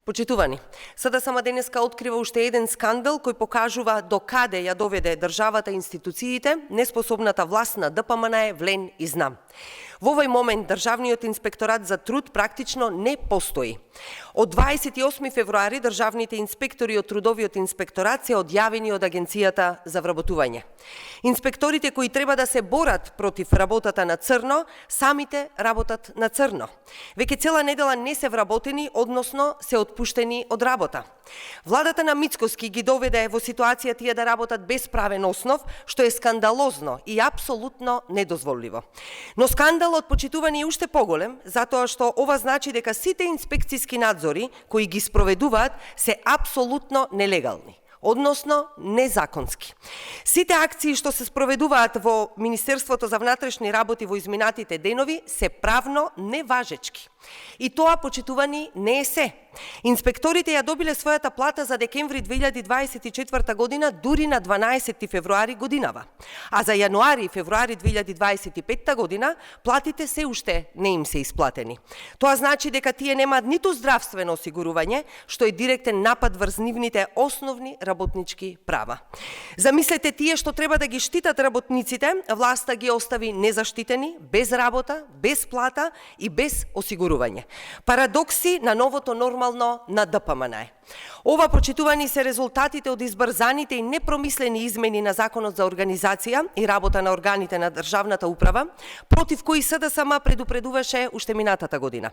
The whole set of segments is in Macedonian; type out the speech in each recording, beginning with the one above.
Почитувани, СДСМ денеска открива уште еден скандал кој покажува до каде ја доведе државата и институциите, неспособната власт на ДПМН е влен и знам. Во овој момент Државниот инспекторат за труд практично не постои. Од 28 февруари државните инспектори од Трудовиот инспекторат се одјавени од Агенцијата за вработување. Инспекторите кои треба да се борат против работата на црно, самите работат на црно. Веќе цела недела не се вработени, односно се отпуштени од работа. Владата на Мицкоски ги доведе во ситуација тие да работат без правен основ, што е скандалозно и апсолутно недозволиво. Но скандалот, почитувани, е уште поголем, затоа што ова значи дека сите инспекцијски надзори кои ги спроведуваат се апсолутно нелегални, односно незаконски. Сите акции што се спроведуваат во Министерството за внатрешни работи во изминатите денови се правно неважечки. И тоа, почитувани, не е се. Инспекторите ја добиле својата плата за декември 2024 година дури на 12 февруари годинава. А за јануари и февруари 2025 година платите се уште не им се исплатени. Тоа значи дека тие немаат ниту здравствено осигурување, што е директен напад врз нивните основни работнички права. Замислете, тие што треба да ги штитат работниците, власта ги остави незаштитени, без работа, без плата и без осигурување. Парадокси на новото нормално на ДПМН. Ова, почитувани, се резултатите од избрзаните и непромислени измени на Законот за организација и работа на органите на државната управа, против кои СДСМ предупредуваше уште минатата година.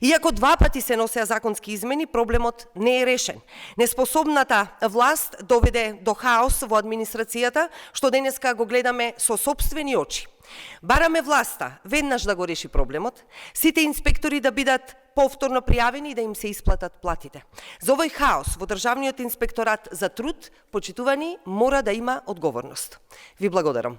Иако два пати се носеа законски измени, проблемот не е решен. Неспособната власт доведе до хаос во администрацијата, што денеска го гледаме со сопствени очи. Бараме власта веднаш да го реши проблемот, сите инспектори да бидат повторно пријавени и да им се исплатат платите. За овој хаос во Државниот инспекторат за труд, почитувани, мора да има одговорност. Ви благодарам.